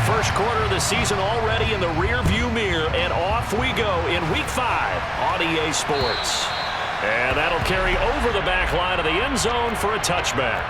first quarter of the season already in the rearview mirror, and off we go in Week 5 on EA Sports. And that'll carry over the back line of the end zone for a touchback.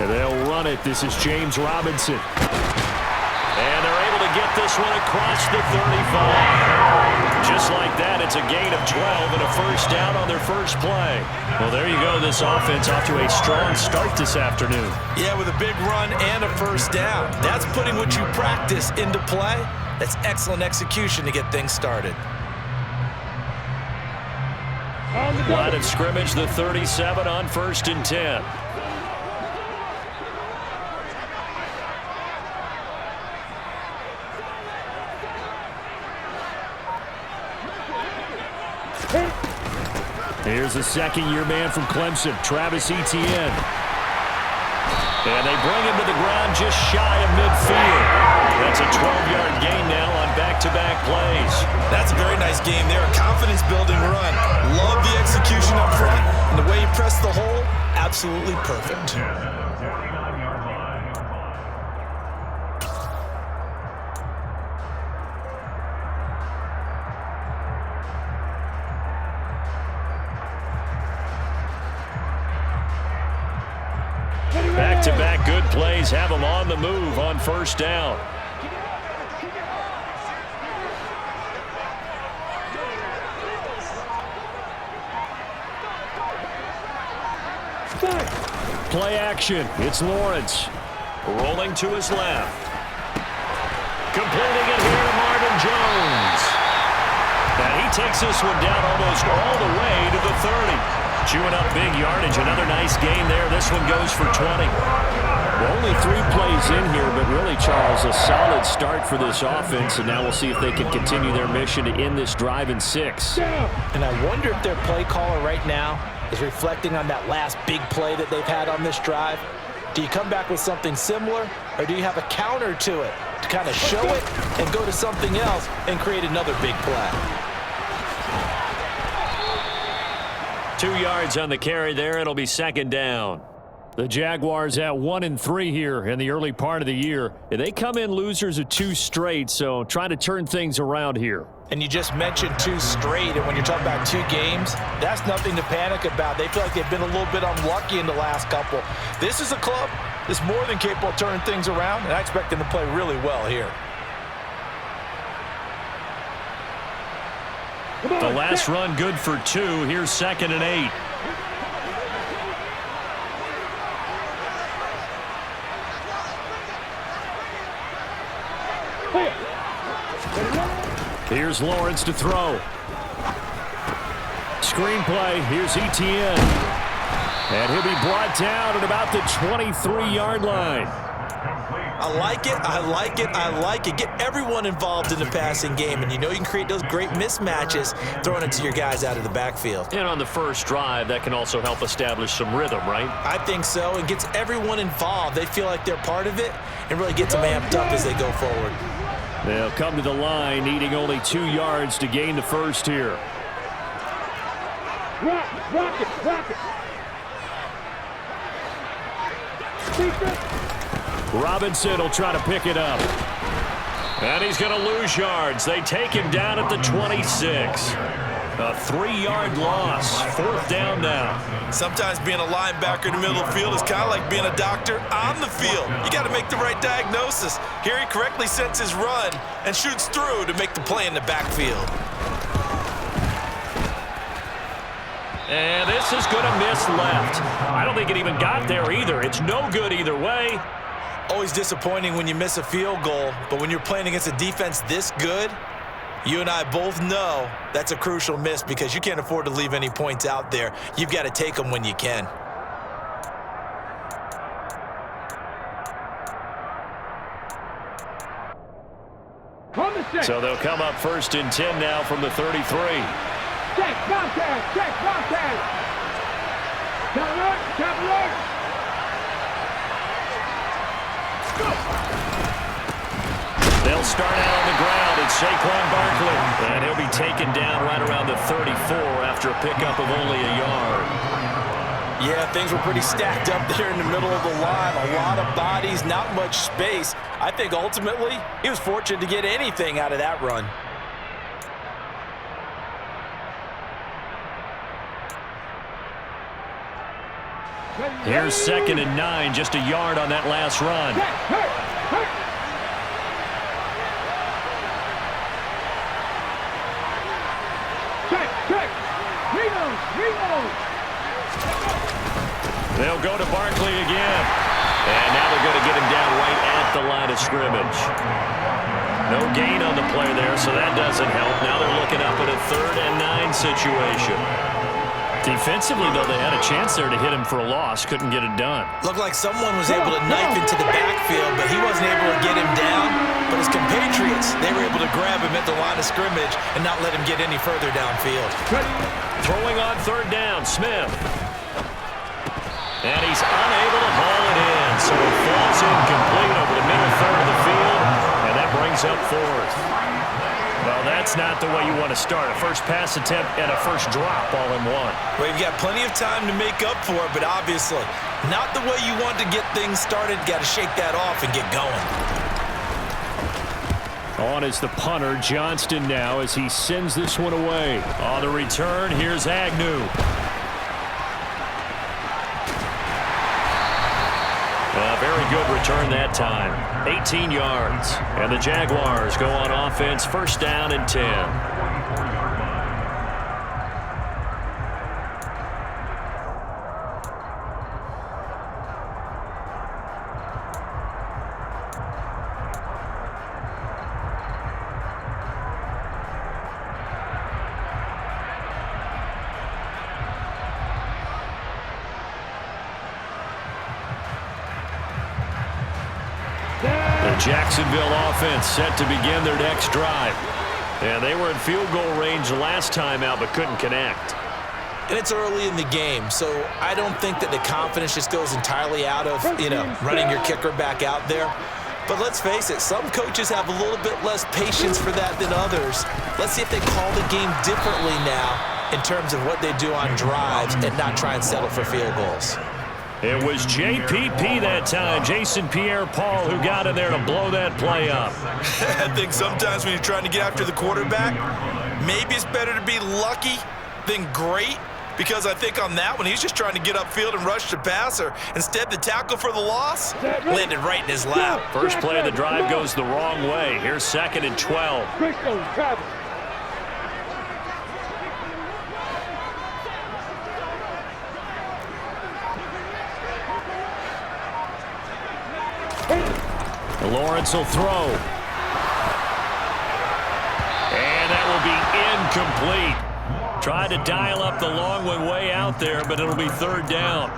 And they'll run it. This is James Robinson. And they're able to get this one across the 35. Just like that, it's a gain of 12 and a first down on their first play. Well, there you go. This offense off to a strong start this afternoon. Yeah, with a big run and a first down. That's putting what you practice into play. That's excellent execution to get things started. Line of scrimmage, the 37 on 1st and 10. Here's a second-year man from Clemson, Travis Etienne. And they bring him to the ground just shy of midfield. That's a 12-yard gain now on back-to-back plays. That's a very nice game there, a confidence-building run. Love the execution up front, and the way you press the hole, absolutely perfect. Back-to-back good plays have them on the move on first down. Play action. It's Lawrence. Rolling to his left. Completing it here to Marvin Jones. And he takes this one down almost all the way to the 30. Chewing up big yardage. Another nice gain there. This one goes for 20. Well, only 3 plays in here, but really, Charles, a solid start for this offense. And now we'll see if they can continue their mission to end this drive in 6. And I wonder if their play caller right now is reflecting on that last big play that they've had on this drive. Do you come back with something similar, or do you have a counter to it to kind of show it and go to something else and create another big play? 2 yards on the carry there. It'll be second down. The Jaguars at 1-3 here in the early part of the year. They come in losers of 2 straight, so trying to turn things around here. And you just mentioned 2 straight, and when you're talking about 2 games, that's nothing to panic about. They feel like they've been a little bit unlucky in the last couple. This is a club that's more than capable of turning things around, and I expect them to play really well here. The last run good for 2. Here's 2nd and 8. Here's Lawrence to throw. Screenplay. Here's Etienne. And he'll be brought down at about the 23-yard line. I like it, I like it, I like it. Get everyone involved in the passing game, and you know you can create those great mismatches throwing it to your guys out of the backfield. And on the first drive, that can also help establish some rhythm, right? I think so. It gets everyone involved. They feel like they're part of it and really gets them amped up as they go forward. They'll come to the line, needing only 2 yards to gain the first here. Rock it. Robinson will try to pick it up. And he's going to lose yards. They take him down at the 26. A 3-yard loss. 4th down now. Sometimes being a linebacker in the middle of the field is kind of like being a doctor on the field. You got to make the right diagnosis. Here he correctly sets his run and shoots through to make the play in the backfield. And this is going to miss left. I don't think it even got there either. It's no good either way. Always disappointing when you miss a field goal, but when you're playing against a defense this good, You and I both know that's a crucial miss because you can't afford to leave any points out there. You've got to take them when you can. So they'll come up 1st and 10 now from the 33. Check, contact, check, contact. Top alert. They'll start out on the ground. It's Saquon Barkley. And he'll be taken down right around the 34 after a pickup of only a yard. Yeah, things were pretty stacked up there in the middle of the line. A lot of bodies, not much space. I think ultimately he was fortunate to get anything out of that run. Here's 2nd and 9, just a yard on that last run. They'll go to Barkley again. And now they're going to get him down right at the line of scrimmage. No gain on the play there, so that doesn't help. Now they're looking up at a 3rd and 9 situation. Defensively, though, they had a chance there to hit him for a loss. Couldn't get it done. Looked like someone was able to knife into the backfield, but he wasn't able to get him down. But his compatriots, they were able to grab him at the line of scrimmage and not let him get any further downfield. Throwing on 3rd down, Smith. And he's unable to haul it in, so it falls incomplete over the middle 3rd of the field, and that brings up 4th. Well, that's not the way you want to start. A first pass attempt and a first drop all in one. Well, you've got plenty of time to make up for it, but obviously not the way you want to get things started. Got to shake that off and get going. On is the punter, Johnston now, as he sends this one away. On the return, here's Agnew. A very good return that time. 18 yards. And the Jaguars go on offense, 1st down and 10. Jacksonville offense set to begin their next drive. And they were in field goal range last time out but couldn't connect. And it's early in the game, so I don't think that the confidence just goes entirely out of, running your kicker back out there. But let's face it, some coaches have a little bit less patience for that than others. Let's see if they call the game differently now in terms of what they do on drives and not try and settle for field goals. It was JPP that time, Jason Pierre-Paul, who got in there to blow that play up. I think sometimes when you're trying to get after the quarterback, maybe it's better to be lucky than great, because I think on that one, he's just trying to get upfield and rush the passer. Instead, the tackle for the loss landed right in his lap. First play of the drive goes the wrong way. Here's 2nd and 12. Lawrence will throw. And that will be incomplete. Tried to dial up the long one way out there, but it'll be 3rd down.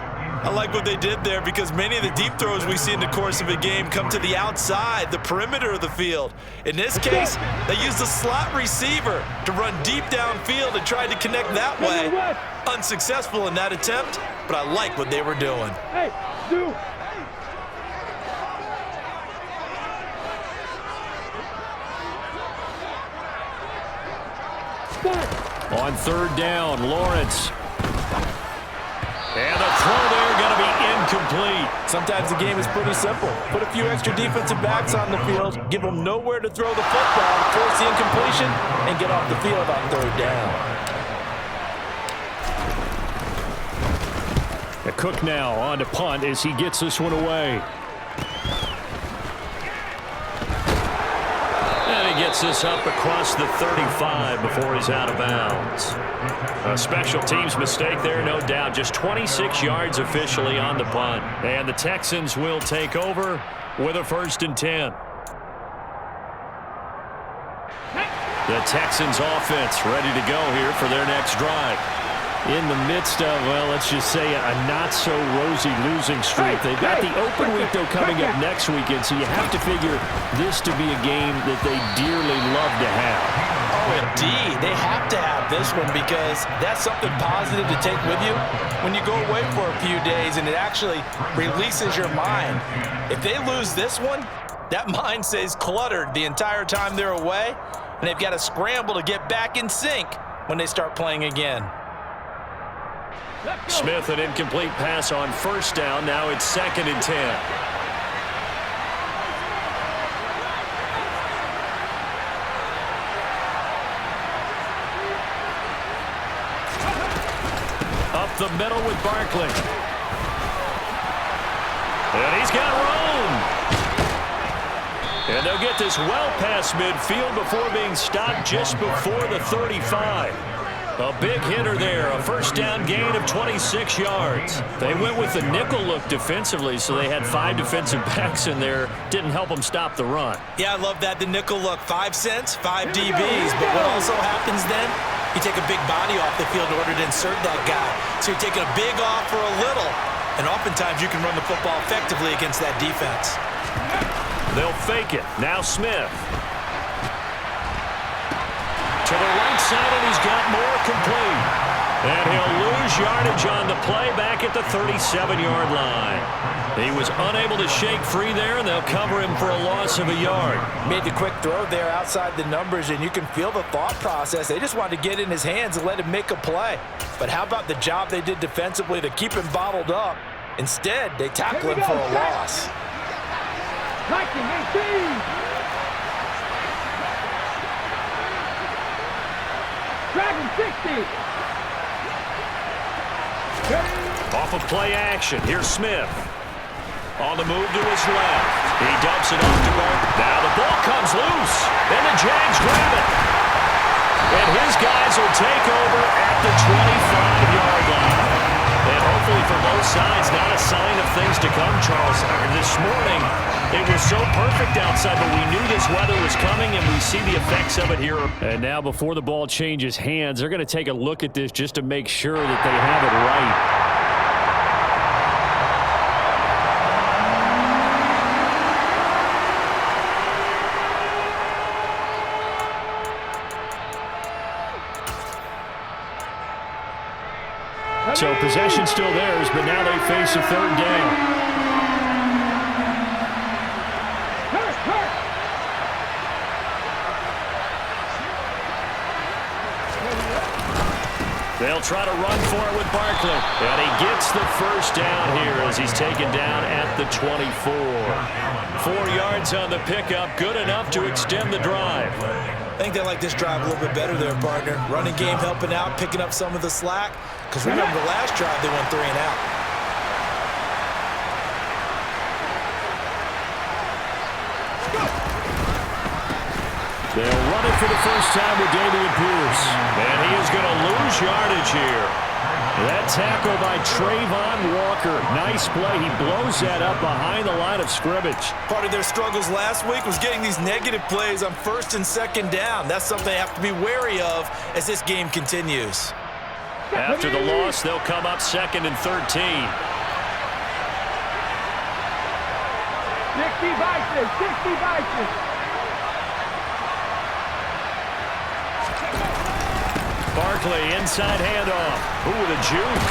I like what they did there because many of the deep throws we see in the course of a game come to the outside, the perimeter of the field. In this case, they used the slot receiver to run deep downfield and tried to connect that way. Unsuccessful in that attempt, but I like what they were doing. Hey, do. On 3rd down, Lawrence. And the throw there going to be incomplete. Sometimes the game is pretty simple. Put a few extra defensive backs on the field, give them nowhere to throw the football, force the incompletion, and get off the field on 3rd down. Cook now on to punt as he gets this one away. And he gets this up across the 35 before he's out of bounds. A special teams mistake there, no doubt. Just 26 yards officially on the punt. And the Texans will take over with a 1st and 10. The Texans offense ready to go here for their next drive. In the midst of, well, let's just say a not-so-rosy losing streak. They've got the open week, though, coming up next weekend, so you have to figure this to be a game that they dearly love to have. Oh, indeed. They have to have this one because that's something positive to take with you when you go away for a few days, and it actually releases your mind. If they lose this one, that mind stays cluttered the entire time they're away, and they've got to scramble to get back in sync when they start playing again. Smith, an incomplete pass on first down. Now it's 2nd and 10. Up the middle with Barkley. And he's got room. And they'll get this well past midfield before being stopped just before the 35. A big hitter there, a first down gain of 26 yards. They went with the nickel look defensively, so they had 5 defensive backs in there. Didn't help them stop the run. Yeah, I love that, the nickel look. 5 cents, 5 DBs. But what also happens then, you take a big body off the field in order to insert that guy. So you're taking a big off for a little. And oftentimes you can run the football effectively against that defense. They'll fake it. Now Smith. To the right side, and he's got more complete. And he'll lose yardage on the play back at the 37-yard line. He was unable to shake free there, and they'll cover him for a loss of a yard. Made the quick throw there outside the numbers, and you can feel the thought process. They just wanted to get in his hands and let him make a play. But how about the job they did defensively to keep him bottled up? Instead, they tackle him for a loss. 1918. Dragon 60. Off of play action. Here's Smith. On the move to his left. He dumps it off to Bart. Now the ball comes loose. And the Jags grab it. And his guys will take over at the 25-yard line. And hopefully for both sides, not a sign of things to come, Charles. This morning, it was so perfect outside, but we knew this weather was coming, and we see the effects of it here. And now before the ball changes hands, they're going to take a look at this just to make sure that they have it right. So possession still theirs, but now they face a 3rd down. They'll try to run for it with Barkley. And he gets the first down here as he's taken down at the 24. 4 yards on the pickup, good enough to extend the drive. I think they like this drive a little bit better there, partner. Running game helping out, picking up some of the slack. Because remember, the last drive they went 3 and out. They'll run it for the first time with Dameon Pierce. And he is going to lose yardage here. That tackle by Trayvon Walker. Nice play. He blows that up behind the line of scrimmage. Part of their struggles last week was getting these negative plays on 1st and 2nd down. That's something they have to be wary of as this game continues. After the loss, they'll come up 2nd and 13. 60 Vices, 60 Vices. Barkley, inside handoff. Ooh, with a juke.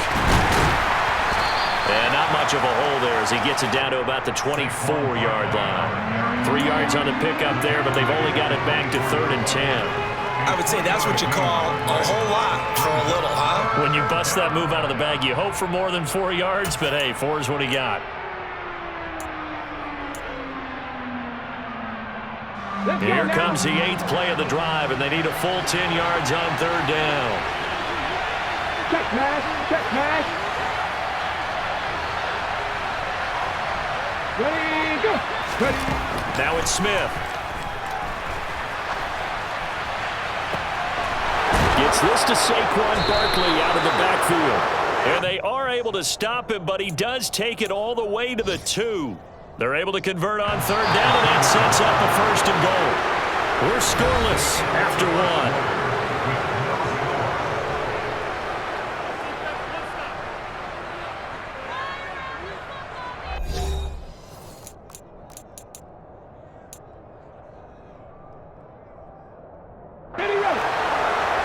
And not much of a hole there as he gets it down to about the 24-yard line. 3 yards on the pickup there, but they've only got it back to 3rd and 10. I would say that's what you call a whole lot for a little, huh? When you bust that move out of the bag, you hope for more than 4 yards, but hey, 4 is what he got. Here comes the 8th play of the drive, and they need a full 10 yards on 3rd down. Check pass, check pass. Ready, go. Ready. Now it's Smith. Gets this to Saquon Barkley out of the backfield. And they are able to stop him, but he does take it all the way to the 2. They're able to convert on 3rd down, and that sets up a 1st and goal. We're scoreless after one.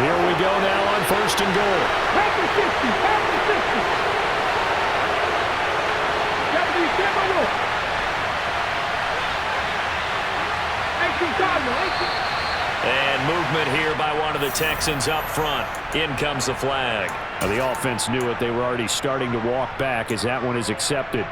Here we go now on 1st and goal. Back to 60. Back to 60. Gotta be careful. 18 time. And movement here by one of the Texans up front. In comes the flag. Well, the offense knew it. They were already starting to walk back as that one is accepted.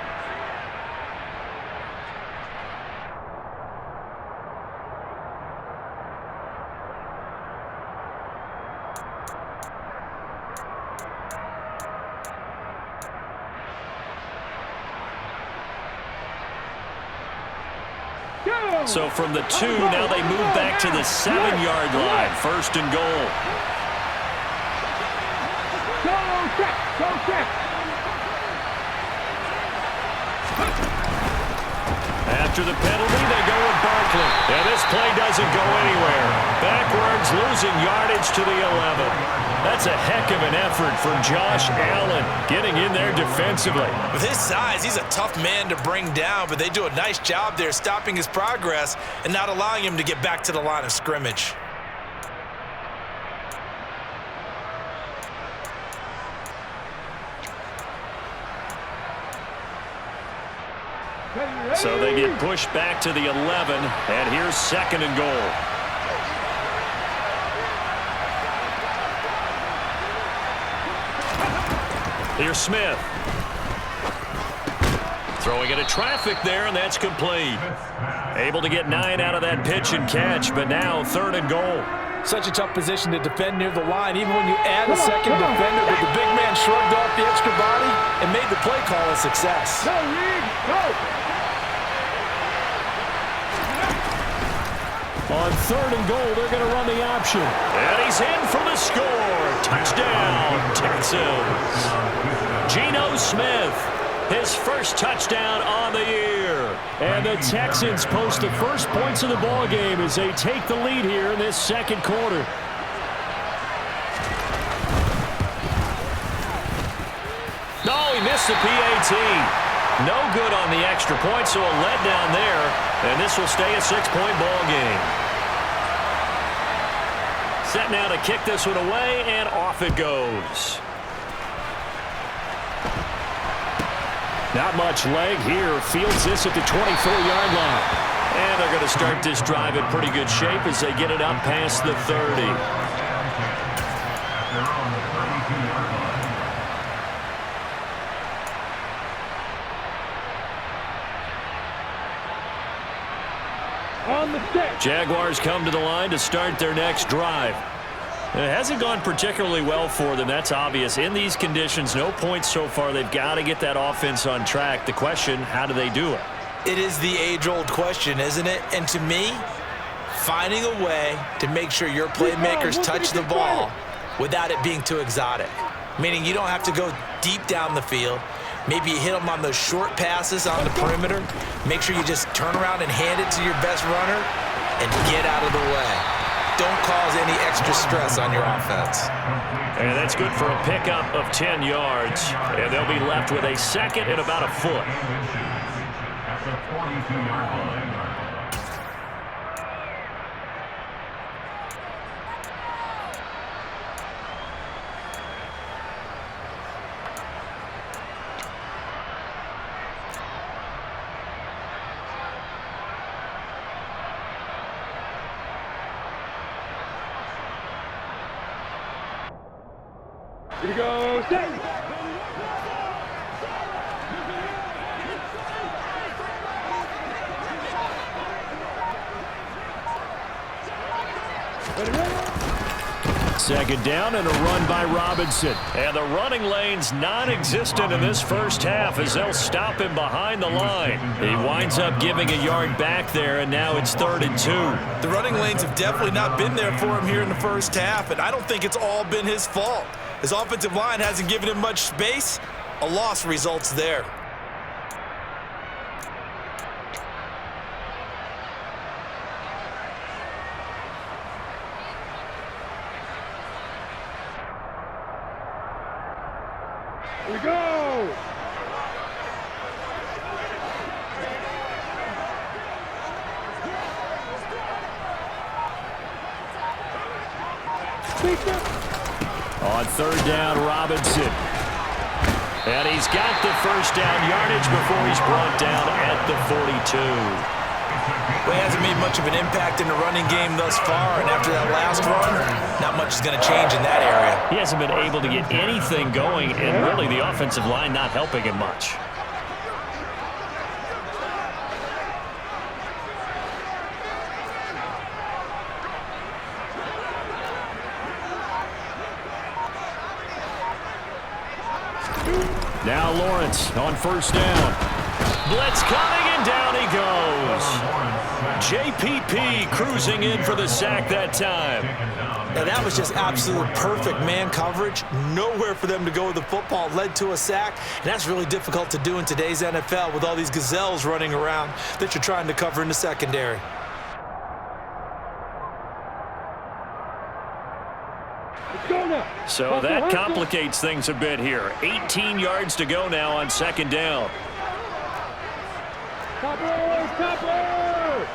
So from the 2, now they move back to the 7-yard line. 1st and goal. Go check. Go check. After the penalty, they go with Barkley. And this play doesn't go anywhere. Backwards, losing yardage to the 11. That's a heck of an effort from Josh Allen getting in there defensively. With his size, he's a tough man to bring down, but they do a nice job there stopping his progress and not allowing him to get back to the line of scrimmage. So they get pushed back to the 11, and here's 2nd and goal. Here's Smith. Throwing into traffic there, and that's complete. Able to get 9 out of that pitch and catch, but now 3rd and goal. Such a tough position to defend near the line, even when you add a second defender, but the big man shrugged off the extra body and made the play call a success. Go, Reed. Go. On 3rd and goal, they're going to run the option. And he's in for the score. Touchdown, Texans. Geno Smith, his first touchdown on the year. And the Texans post the first points of the ball game as they take the lead here in this 2nd quarter. No, he missed the PAT. No good on the extra point, so a letdown there. And this will stay a 6-point ball game. Set now to kick this one away, and off it goes. Not much leg here. Fields this at the 24-yard line. And they're going to start this drive in pretty good shape as they get it up past the 30. On the stick. Jaguars come to the line to start their next drive. It hasn't gone particularly well for them. That's obvious. In these conditions, no points so far. They've got to get that offense on track. The question, how do they do it? It is the age-old question, isn't it? And to me, finding a way to make sure your playmakers touch the ball without it being too exotic. Meaning you don't have to go deep down the field. Maybe you hit them on those short passes on the perimeter. Make sure you just turn around and hand it to your best runner and get out of the way. Don't cause any extra stress on your offense. And that's good for a pickup of 10 yards. And they'll be left with a 2nd and about a foot. At the 42-yard line. Here we go. Set. Second down and a run by Robinson. And the running lane's non-existent in this first half as they'll stop him behind the line. He winds up giving a yard back there, and now it's 3rd and 2. The running lanes have definitely not been there for him here in the first half, and I don't think it's all been his fault. His offensive line hasn't given him much space. A loss results there. Here we go. On third down, Robinson. And he's got the first down yardage before he's brought down at the 42. Well, he hasn't made much of an impact in the running game thus far, and after that last run, not much is going to change in that area. He hasn't been able to get anything going, and really the offensive line not helping him much. Now Lawrence on first down. Blitz coming, and down he goes. JPP cruising in for the sack that time. Now that was just absolute perfect man coverage. Nowhere for them to go with the football. Led to a sack, and that's really difficult to do in today's NFL with all these gazelles running around that you're trying to cover in the secondary. So that complicates things a bit here. 18 yards to go now on second down. Topper! Topper!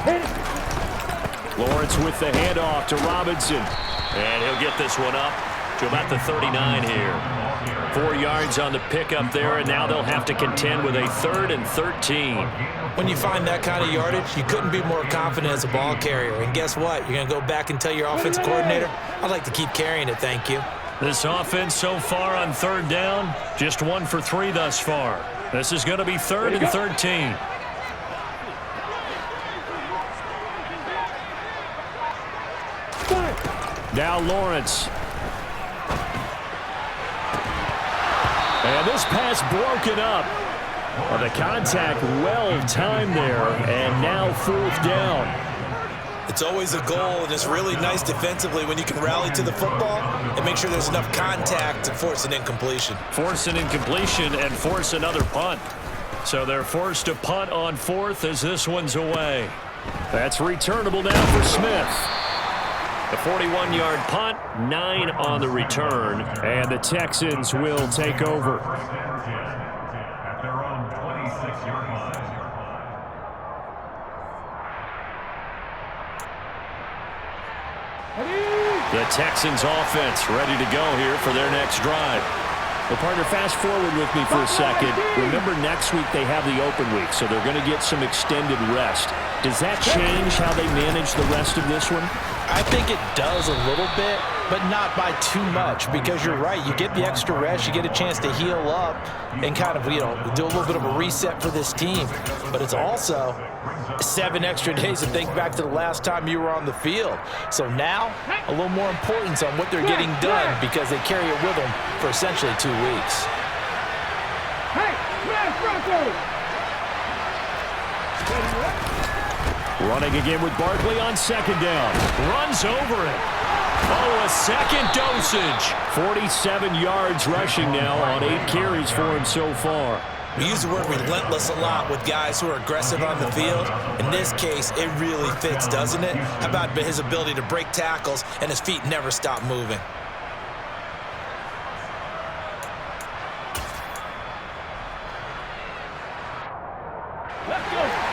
Hit it. Lawrence with the handoff to Robinson. And he'll get this one up to about the 39 here. 4 yards on the pickup there, and now they'll have to contend with a 3rd and 13. When you find that kind of yardage, you couldn't be more confident as a ball carrier. And guess what? You're going to go back and tell your offensive coordinator, I'd like to keep carrying it, thank you. This offense so far on third down, just 1 for 3 thus far. This is going to be 3rd and 13. Now Lawrence. And this pass broken up. Well, the contact well timed there, and now 4th down. It's always a goal, and it's really nice defensively when you can rally to the football and make sure there's enough contact to force an incompletion. Force an incompletion and force another punt. So they're forced to punt on 4th as this one's away. That's returnable now for Smith. The 41-yard punt, 9 on the return, and the Texans will take over. The Texans offense ready to go here for their next drive. Well, partner, fast forward with me for a second. Remember, next week they have the open week, so they're going to get some extended rest. Does that change how they manage the rest of this one? I think it does a little bit, but not by too much, because you're right. You get the extra rest, you get a chance to heal up and kind of, do a little bit of a reset for this team. But it's also 7 extra days to think back to the last time you were on the field. So now, a little more importance on what they're getting done because they carry it with them for essentially 2 weeks. Hey, smash Bronco! Running again with Barkley on second down. Runs over it. Oh, a second dosage. 47 yards rushing now on 8 carries for him so far. We use the word relentless a lot with guys who are aggressive on the field. In this case, it really fits, doesn't it? How about his ability to break tackles and his feet never stop moving?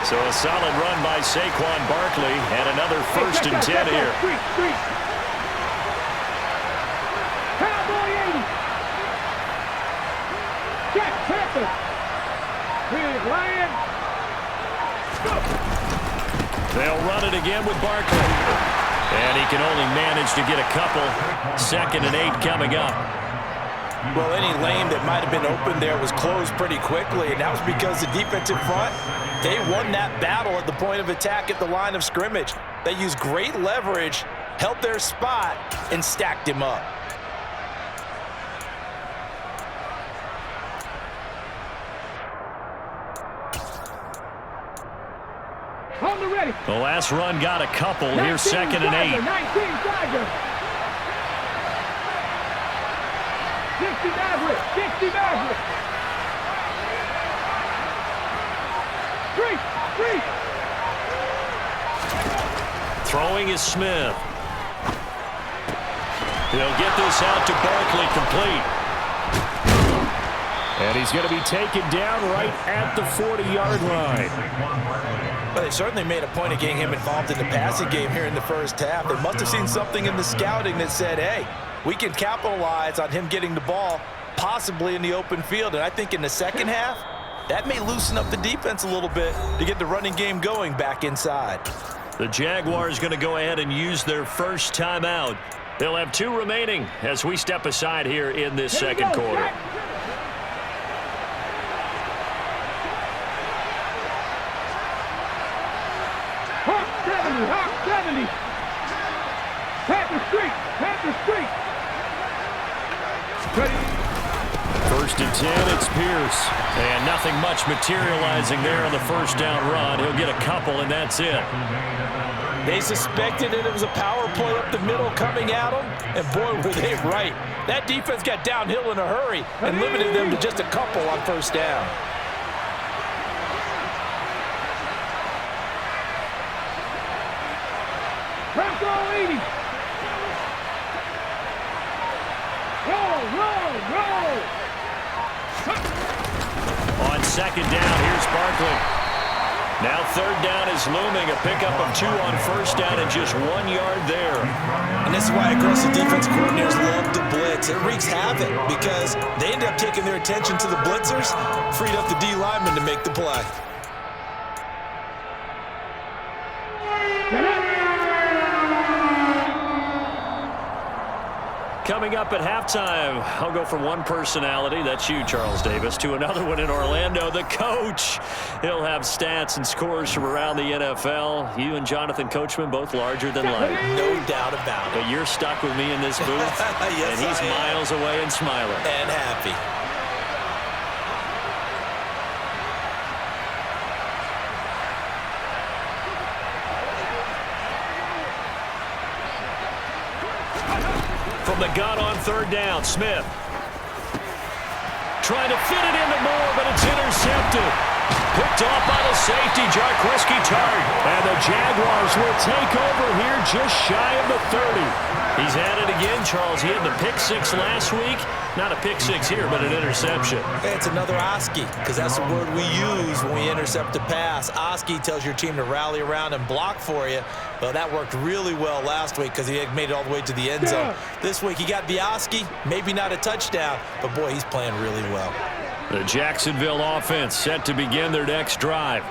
So a solid run by Saquon Barkley and another 1st and 10 here. Cowboy 80. Jack Panther. Here's Lion. Go. They'll run it again with Barkley. And he can only manage to get a couple. 2nd and 8 coming up. Well, any lane that might have been open there was closed pretty quickly, and that was because the defensive front, they won that battle at the point of attack at the line of scrimmage. They used great leverage, held their spot, and stacked him up. On the ready. The last run got a couple. Here's 2nd and 8. 19 Tiger. 60 Maverick. 60 Maverick. 3. Throwing is Smith. He'll get this out to Barkley, complete. And he's going to be taken down right at the 40-yard line. Well, they certainly made a point of getting him involved in the passing game here in the first half. They must have seen something in the scouting that said, hey, we can capitalize on him getting the ball possibly in the open field. And I think in the second half, that may loosen up the defense a little bit to get the running game going back inside. The Jaguars going to go ahead and use their first timeout. They'll have 2 remaining as we step aside here in this second quarter. Hawk 70, Hawk 70. Panther Street, Panther Street. Ready. 1st and 10, it's Pierce. And nothing much materializing there on the first down run. He'll get a couple, and that's it. They suspected that it was a power play up the middle coming at them, and boy, were they right. That defense got downhill in a hurry and limited them to just a couple on first down. Bronco 80. Roll, roll, roll. On second down, here's Barkley. Now 3rd down is looming. A pickup of 2 on first down and just 1 yard there. And this is why aggressive defense coordinators love to blitz. It wreaks havoc because they end up taking their attention to the blitzers, freed up the D lineman to make the play. Coming up at halftime, I'll go from one personality, that's you, Charles Davis, to another one in Orlando, the coach. He'll have stats and scores from around the NFL. You and Jonathan Coachman, both larger than life. No doubt about it. But you're stuck with me in this booth, yes, and he's miles away and smiling. And happy. From the gun on 3rd down, Smith. Trying to fit it into Moore, but it's intercepted. Picked off by the safety, Jarquiski Tart. And the Jaguars will take over here just shy of the 30. He's at it again, Charles. He had the pick 6 last week. Not a pick 6 here, but an interception. It's another Oski, because that's the word we use when we intercept a pass. Oski tells your team to rally around and block for you. Well, that worked really well last week because he had made it all the way to the end zone. This week he got the Oski, maybe not a touchdown, but boy, he's playing really well. The Jacksonville offense set to begin their next drive.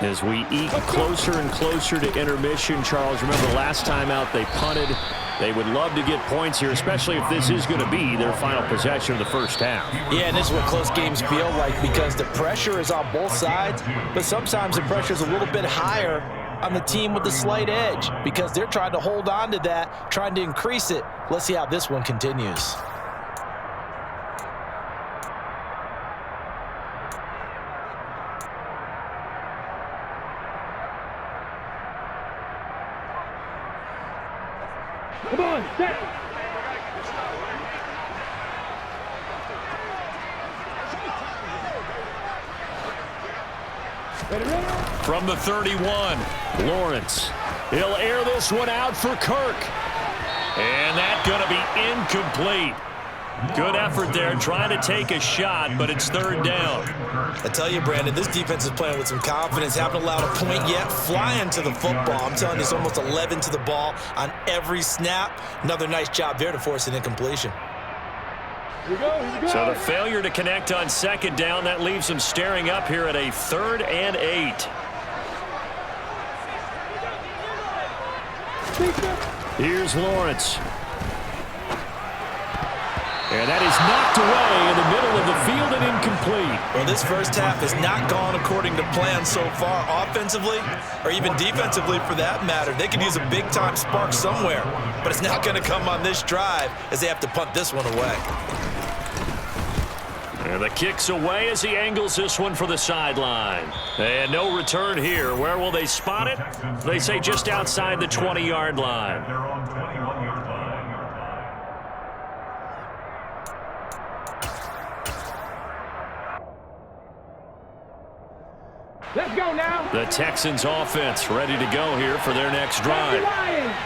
As we eke closer and closer to intermission, Charles, remember last time out they punted. They would love to get points here, especially if this is going to be their final possession of the first half. Yeah, and this is what close games feel like because the pressure is on both sides, but sometimes the pressure is a little bit higher on the team with the slight edge because they're trying to hold on to that, trying to increase it. Let's see how this one continues. Come on, set. Ready, ready? From the 31, Lawrence. He'll air this one out for Kirk. And that's going to be incomplete. Good effort there, trying to take a shot, but it's 3rd down. I tell you, Brandon, this defense is playing with some confidence. Haven't allowed a point yet. Flying to the football. I'm telling you, it's almost 11 to the ball on every snap. Another nice job there to force an incompletion. Here we go, here we go. So the failure to connect on 2nd down, that leaves them staring up here at a 3rd and 8. Here's Lawrence. And that is knocked away in the middle of the field and incomplete. Well, this first half has not gone according to plan so far offensively or even defensively for that matter. They could use a big-time spark somewhere, but it's not going to come on this drive as they have to punt this one away. And the kick's away as he angles this one for the sideline. And no return here. Where will they spot it? They say just outside the 20-yard line. Let's go now. The Texans offense ready to go here for their next drive.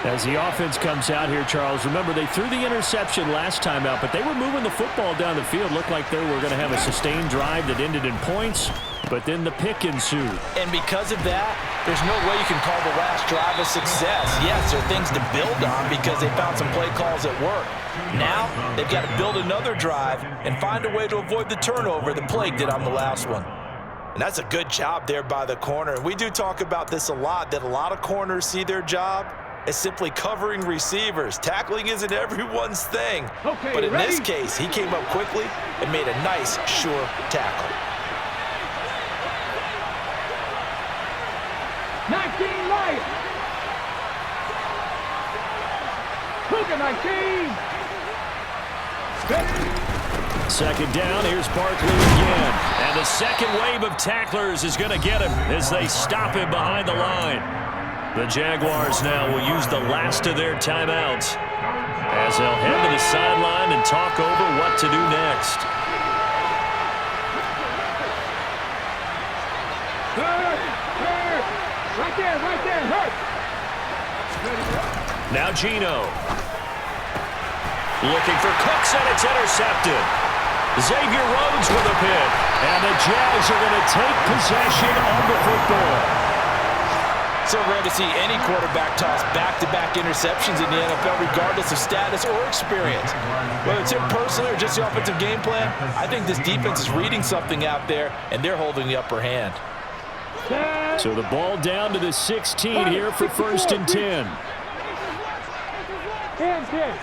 As the offense comes out here, Charles, remember they threw the interception last time out, but they were moving the football down the field. Looked like they were going to have a sustained drive that ended in points, but then the pick ensued. And because of that, there's no way you can call the last drive a success. Yes, there are things to build on because they found some play calls that work. Now, they've got to build another drive and find a way to avoid the turnover that plagued it on the last one. And that's a good job there by the corner. And we do talk about this a lot, that a lot of corners see their job as simply covering receivers. Tackling isn't everyone's thing. Okay, but in ready? this case, he came up quickly and made a nice, sure tackle. 19 Lions. Hook at 19. Second down, here's Barkley again. And the second wave of tacklers is going to get him as they stop him behind the line. The Jaguars now will use the last of their timeouts as they'll head to the sideline and talk over what to do next. Hurt. Right there, hurt. Now Geno. Looking for Cooks, and it's intercepted. Xavier Rhodes with a pick. And the Jags are going to take possession of the football. So rare to see any quarterback toss back-to-back interceptions in the NFL, regardless of status or experience. Whether it's him personally or just the offensive game plan, I think this defense is reading something out there, and they're holding the upper hand. So the ball down to the 16 here for 1st and 10. Hands in.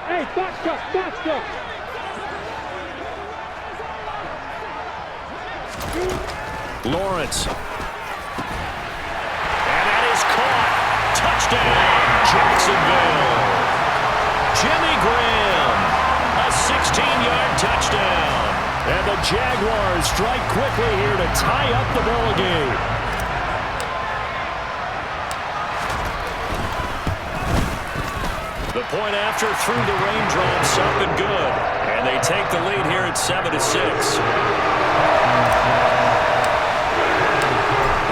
Hey, box up. Lawrence. And that is caught. Touchdown, Jacksonville. Jimmy Graham. A 16-yard touchdown. And the Jaguars strike quickly here to tie up the ball game. The point after through the raindrops up and good. And they take the lead here at 7-6.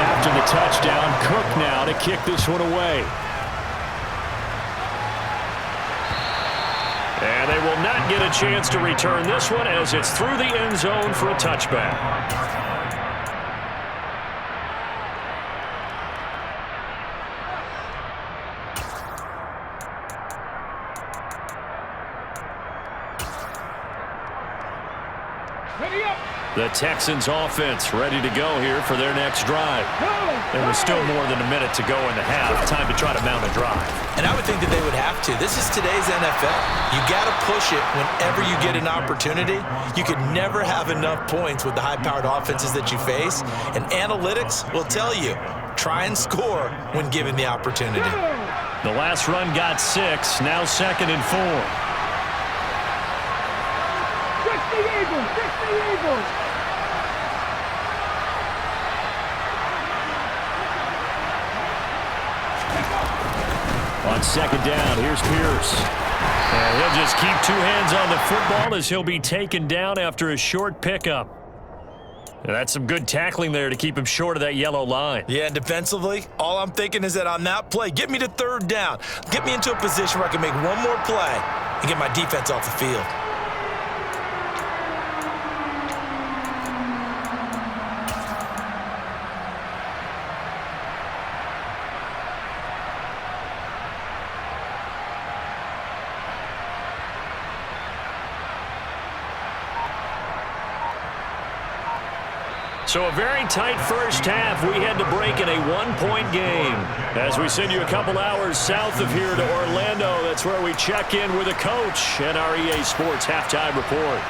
After the touchdown, Cook now to kick this one away. And they will not get a chance to return this one as it's through the end zone for a touchback. Ready up. The Texans offense ready to go here for their next drive. There was still more than a minute to go in the half. Time to try to mount a drive. And I would think that they would have to. This is today's NFL. You got to push it whenever you get an opportunity. You could never have enough points with the high-powered offenses that you face. And analytics will tell you, try and score when given the opportunity. The last run got 6. Now 2nd and 4. 60 Eagles. On 2nd down, here's Pierce. And he'll just keep 2 hands on the football as he'll be taken down after a short pickup. And that's some good tackling there to keep him short of that yellow line. Yeah, and defensively, all I'm thinking is that on that play, get me to 3rd down. Get me into a position where I can make one more play and get my defense off the field. So a very tight first half. We had to break in a 1-point game. As we send you a couple hours south of here to Orlando, that's where we check in with a coach and our EA Sports Halftime Report.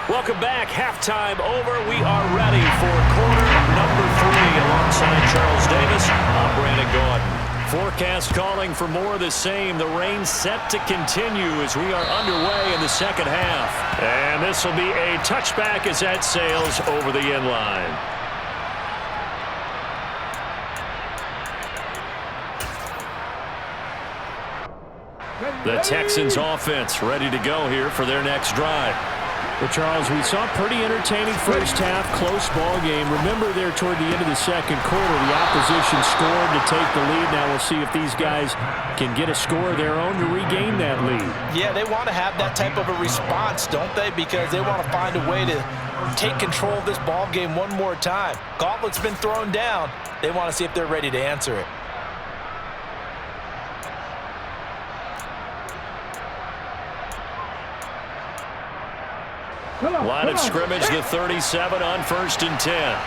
Welcome back. Halftime over. We are ready for quarter number 3 along alongside Charles Davis, I'm Brandon Gaudin. Forecast calling for more of the same. The rain set to continue as we are underway in the second half. And this will be a touchback as that sails over the end line. The Texans offense ready to go here for their next drive. Well, Charles, we saw a pretty entertaining first half, close ball game. Remember there toward the end of the second quarter, the opposition scored to take the lead. Now we'll see if these guys can get a score of their own to regain that lead. Yeah, they want to have that type of a response, don't they? Because they want to find a way to take control of this ball game one more time. Gauntlet's been thrown down. They want to see if they're ready to answer it. Line of scrimmage, the 37 on 1st and 10.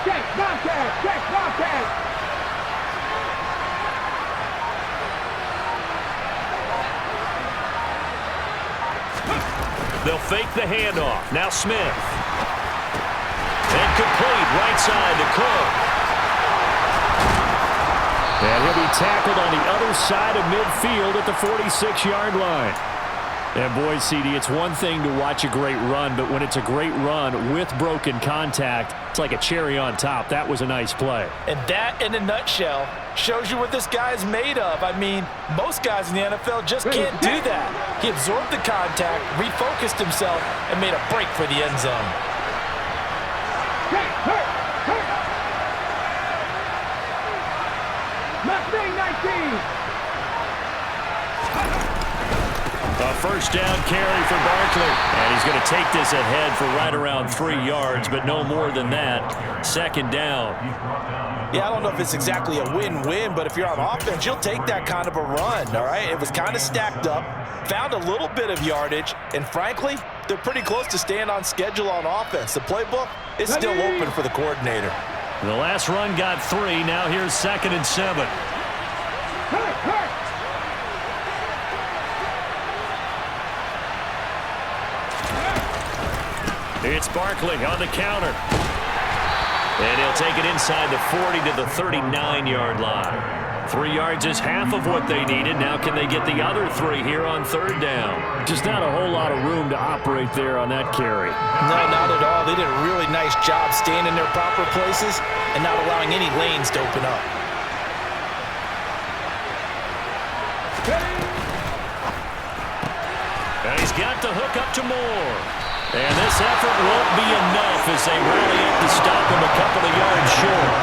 Check, contact, check, contact. They'll fake the handoff. Now Smith. And complete right side to Cook. And he'll be tackled on the other side of midfield at the 46-yard line. And boy, CD, it's one thing to watch a great run, but when it's a great run with broken contact, it's like a cherry on top. That was a nice play. And that, in a nutshell, shows you what this guy is made of. I mean, most guys in the NFL just can't do that. He absorbed the contact, refocused himself, and made a break for the end zone. Check, hurt, hurt. Mustang 19. A first down carry for Barkley. And he's going to take this ahead for right around 3 yards, but no more than that. Second down. Yeah, I don't know if it's exactly a win-win, but if you're on offense, you'll take that kind of a run, all right? It was kind of stacked up, found a little bit of yardage, and frankly, they're pretty close to staying on schedule on offense. The playbook is still open for the coordinator. The last run got 3. Now here's 2nd and 7. Hurt, hurt. It's Barkley on the counter. And he'll take it inside the 40 to the 39-yard line. 3 yards is half of what they needed. Now can they get the other 3 here on 3rd down? Just not a whole lot of room to operate there on that carry. No, not at all. They did a really nice job staying in their proper places and not allowing any lanes to open up. And he's got the hook up to Moore. And this effort won't be enough as they rally up to stop him a couple of yards short.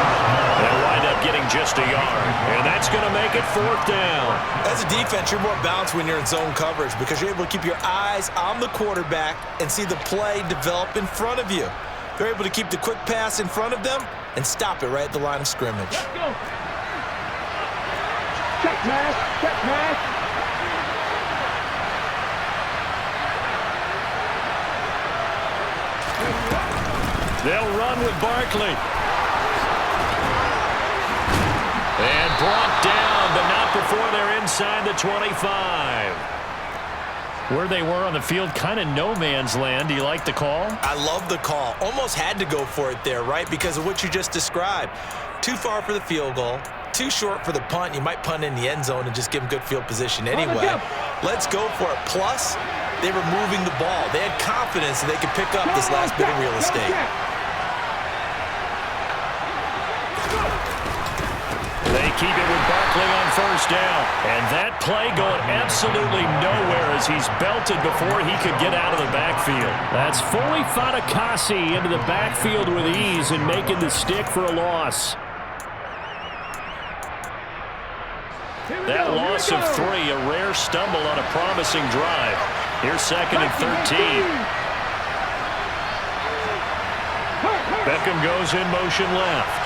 They'll wind up getting just a yard. And that's going to make it 4th down. As a defense, you're more balanced when you're in zone coverage because you're able to keep your eyes on the quarterback and see the play develop in front of you. They're able to keep the quick pass in front of them and stop it right at the line of scrimmage. Let's go. Check pass, check pass. They'll run with Barkley. And brought down, but not before they're inside the 25. Where they were on the field, kind of no man's land. Do you like the call? I love the call. Almost had to go for it there, right? Because of what you just described. Too far for the field goal. Too short for the punt. You might punt in the end zone and just give them good field position anyway. Let's go for it. Plus, they were moving the ball. They had confidence that they could pick up this last bit of real estate. They keep it with Barkley on 1st down. And that play going absolutely nowhere as he's belted before he could get out of the backfield. That's fully Fatukasi into the backfield with ease and making the stick for a loss. That loss of 3, a rare stumble on a promising drive. Here's 2nd and 13. Beckham goes in motion left.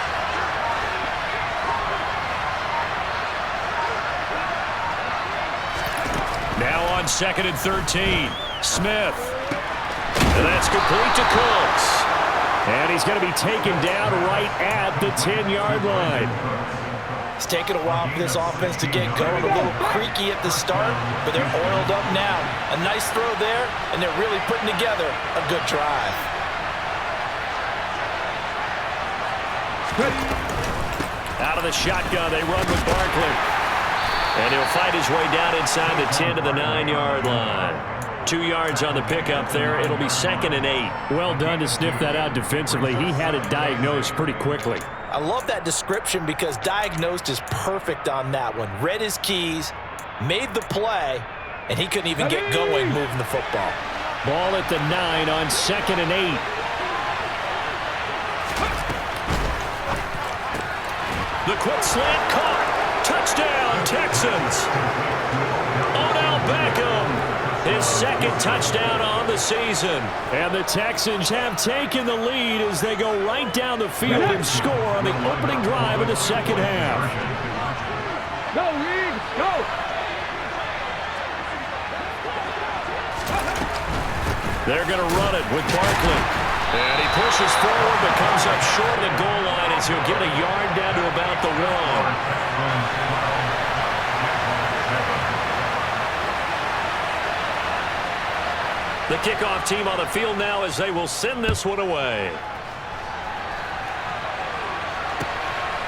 Now on 2nd and 13. Smith. And that's complete to Cooks. And he's going to be taken down right at the 10-yard line. It's taken a while for this offense to get going. A little creaky at the start, but they're oiled up now. A nice throw there, and they're really putting together a good drive. Out of the shotgun, they run with Barkley. And he'll fight his way down inside the 10 to the 9-yard line. 2 yards on the pickup there. It'll be 2nd and 8. Well done to sniff that out defensively. He had it diagnosed pretty quickly. I love that description because diagnosed is perfect on that one. Read his keys, made the play, and he couldn't even get going moving the football. Ball at the 9 on 2nd and 8. The quick slant caught. Touchdown, Texans. Odell Beckham, his 2nd touchdown on the season. And the Texans have taken the lead as they go right down the field and score on the opening drive of the second half. Go, Reed, go. They're going to run it with Barkley. And he pushes forward but comes up short of the goal line as he'll get a yard down to about the 1. The kickoff team on the field now as they will send this one away.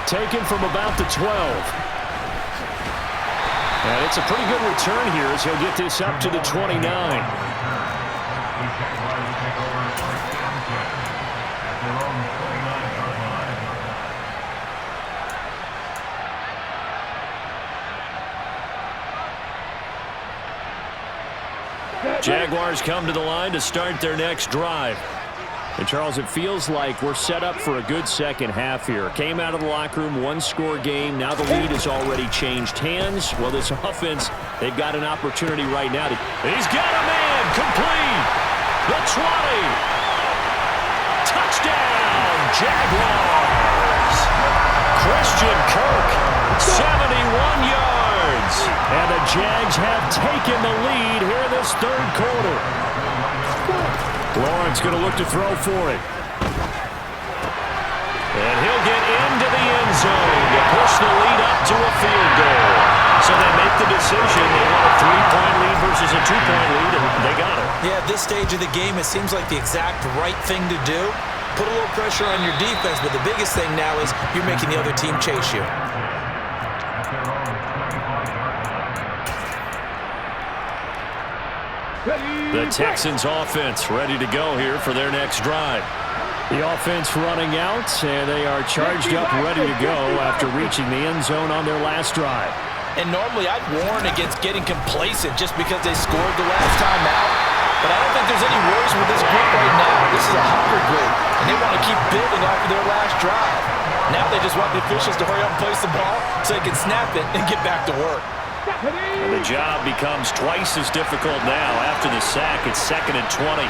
Taken from about the 12. And it's a pretty good return here as he'll get this up to the 29. Jaguars come to the line to start their next drive. And, Charles, it feels like we're set up for a good second half here. Came out of the locker room, 1-score game. Now the lead has already changed hands. Well, this offense, they've got an opportunity right now. He's got a man complete. The 20. Touchdown, Jaguars. Christian Kirk, 71 yards. And the Jags have taken the lead here in this third quarter. Lawrence going to look to throw for it. And he'll get into the end zone to push the lead up to a field goal. So they make the decision. They want a 3-point lead versus a 2-point lead, and they got it. Yeah, at this stage of the game, it seems like the exact right thing to do. Put a little pressure on your defense, but the biggest thing now is you're making the other team chase you. The Texans offense ready to go here for their next drive. The offense running out, and they are charged up, ready to go after reaching the end zone on their last drive. And normally I'd warn against getting complacent just because they scored the last time out. But I don't think there's any worries with this group right now. This is a hunger group, and they want to keep building off of their last drive. Now they just want the officials to hurry up and place the ball so they can snap it and get back to work. And the job becomes twice as difficult now. After the sack, it's 2nd and 20.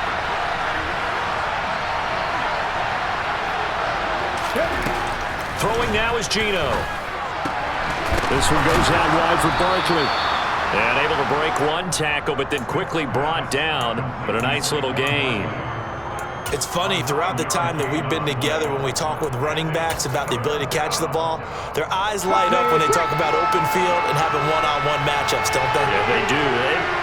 Throwing now is Geno. This one goes out wide for Barkley. And able to break one tackle, but then quickly brought down. But a nice little gain. It's funny, throughout the time that we've been together, when we talk with running backs about the ability to catch the ball, their eyes light up when they talk about open field and having one-on-one matchups, don't they? Yeah, they do.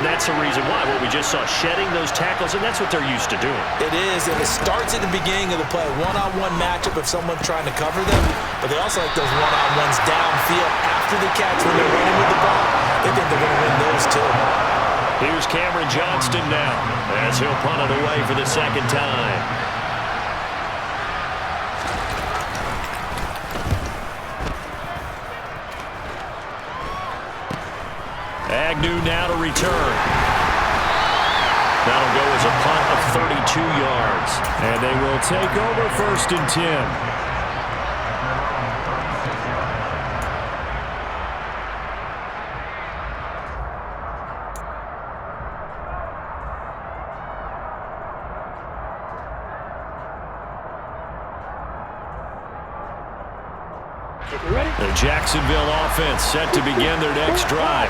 That's the reason why. Well, we just saw shedding those tackles, and that's what they're used to doing. It is, and it starts at the beginning of the play. One-on-one matchup if someone's trying to cover them, but they also like those one-on-ones downfield after the catch when they're running with the ball. They think they're going to win those too. Here's Cameron Johnston now as he'll punt it away for the second time. Agnew now to return. That'll go as a punt of 32 yards. And they will take over 1st and 10. The Jacksonville offense set to begin their next drive.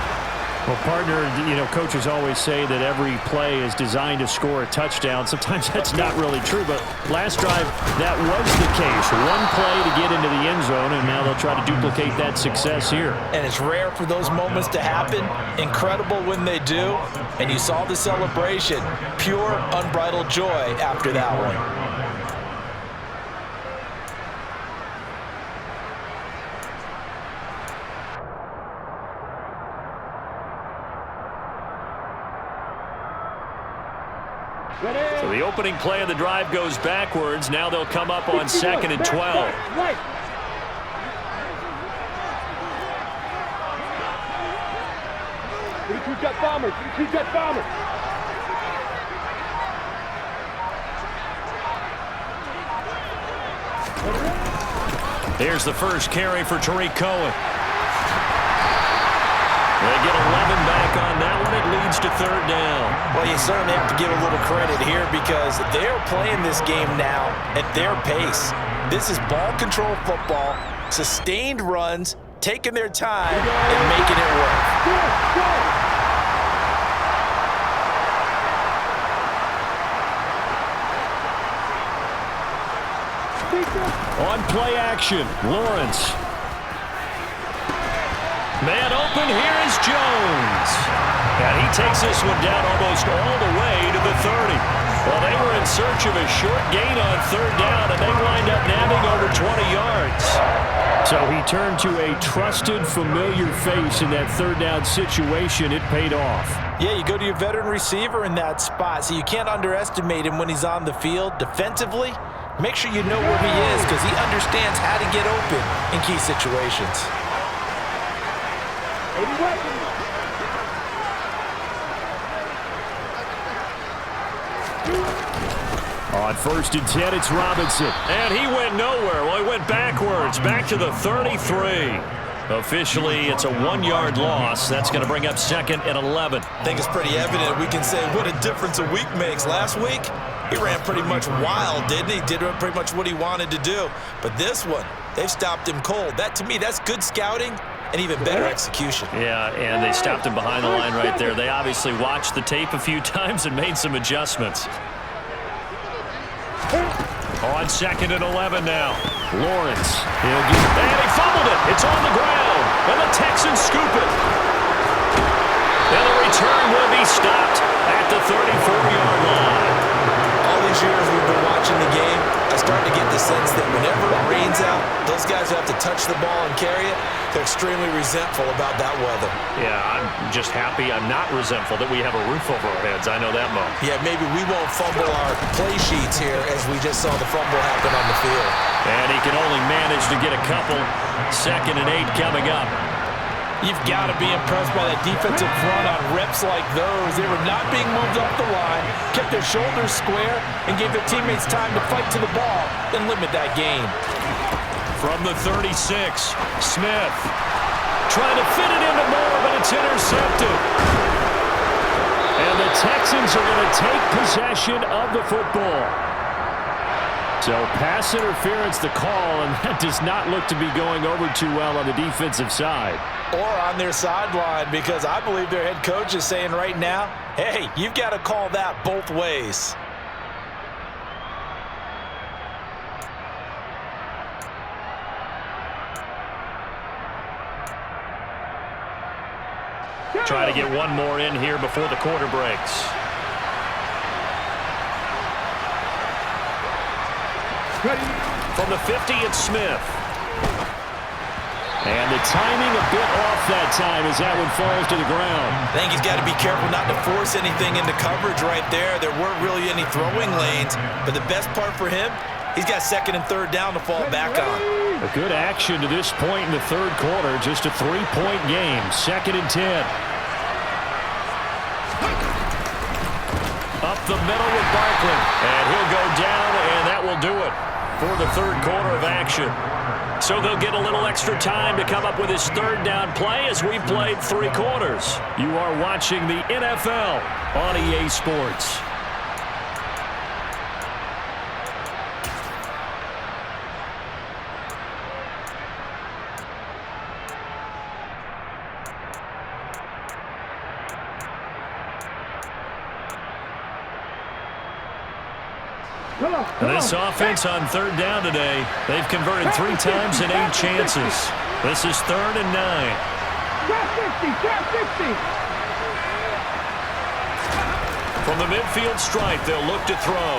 Well, partner, coaches always say that every play is designed to score a touchdown. Sometimes that's not really true, but last drive, that was the case. One play to get into the end zone, and now they'll try to duplicate that success here. And it's rare for those moments to happen. Incredible when they do. And you saw the celebration. Pure, unbridled joy after that one. So the opening play of the drive goes backwards. Now they'll come up on 2nd and 12. Right. Two jet bombers. Two jet bombers. Here's the first carry for Tariq Cohen. They get 11 back on that one. It leads to 3rd down. Well, you certainly have to give a little credit here because they're playing this game now at their pace. This is ball control football, sustained runs, taking their time and making it work. Go. On play action, Lawrence. Man open, here is Jones. And he takes this one down almost all the way to the 30. Well, they were in search of a short gain on 3rd down, and they wind up nabbing over 20 yards. So he turned to a trusted, familiar face in that 3rd down situation. It paid off. Yeah, you go to your veteran receiver in that spot, so you can't underestimate him when he's on the field. Defensively, make sure you know where he is because he understands how to get open in key situations. On 1st and 10, it's Robinson. And he went nowhere. Well, he went backwards, back to the 33. Officially, it's a 1-yard loss. That's going to bring up 2nd and 11. I think it's pretty evident. We can say what a difference a week makes. Last week, he ran pretty much wild, didn't he? Did pretty much what he wanted to do. But this one, they've stopped him cold. That, to me, that's good scouting and even better execution. Yeah, and they stopped him behind the line right there. They obviously watched the tape a few times and made some adjustments. On 2nd and 11 now. Lawrence. And he fumbled it. It's on the ground. And the Texans scoop it. And the return will be stopped at the 34-yard line. All these years we've been watching the game, I start to get the sense that whenever it rains out, those guys who have to touch the ball and carry it, they're extremely resentful about that weather. Yeah, I'm just happy I'm not resentful that we have a roof over our heads. I know that much. Yeah, maybe we won't fumble our play sheets here as we just saw the fumble happen on the field. And he can only manage to get a couple. 2nd and 8 coming up. You've got to be impressed by that defensive front on reps like those. They were not being moved up the line, kept their shoulders square, and gave their teammates time to fight to the ball and limit that gain. From the 36, Smith trying to fit it into Moore, but it's intercepted. And the Texans are going to take possession of the football. So pass interference the call, and that does not look to be going over too well on the defensive side. Or on their sideline, because I believe their head coach is saying right now, hey, you've got to call that both ways. Try to get one more in here before the quarter breaks. From the 50, it's Smith. And the timing a bit off that time as that one falls to the ground. I think he's got to be careful not to force anything into coverage right there. There weren't really any throwing lanes, but the best part for him, he's got 2nd and 3rd down to fall back on. A good action to this point in the 3rd quarter. Just a 3-point game. 2nd and 10. Up the middle with Barkley. And he'll go down, and that will do it for the 3rd quarter of action. So they'll get a little extra time to come up with his 3rd down play as we played 3 quarters. You are watching the NFL on EA Sports. This offense on 3rd down today, they've converted 3 times in 8 chances. This is 3rd and 9. Trap 50. From the midfield stripe, they'll look to throw.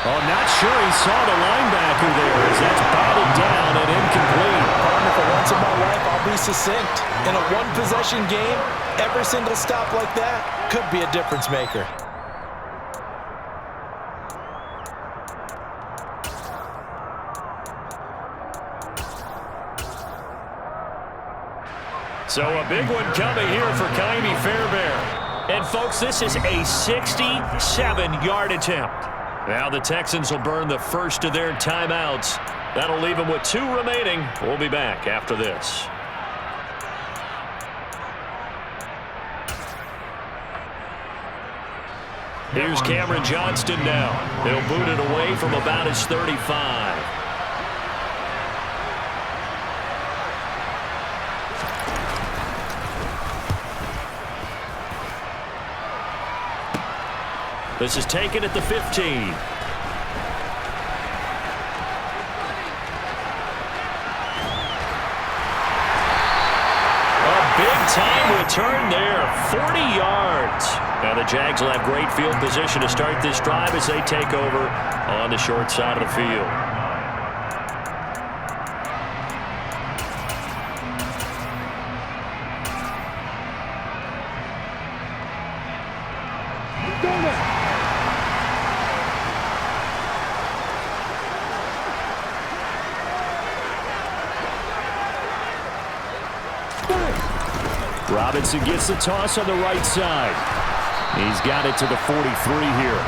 Oh, not sure he saw the linebacker there as that's batted down and incomplete. Partner, for once in my life, I'll be succinct. In a one-possession game, every single stop like that could be a difference maker. So a big one coming here for Kaimi Fairbairn. And, folks, this is a 67-yard attempt. Now the Texans will burn the first of their timeouts. That'll leave them with 2 remaining. We'll be back after this. Here's Cameron Johnston now. He'll boot it away from about his 35. This is taken at the 15. A big-time return there, 40 yards. Now the Jags will have great field position to start this drive as they take over on the short side of the field. Robinson gets the toss on the right side. He's got it to the 43 here.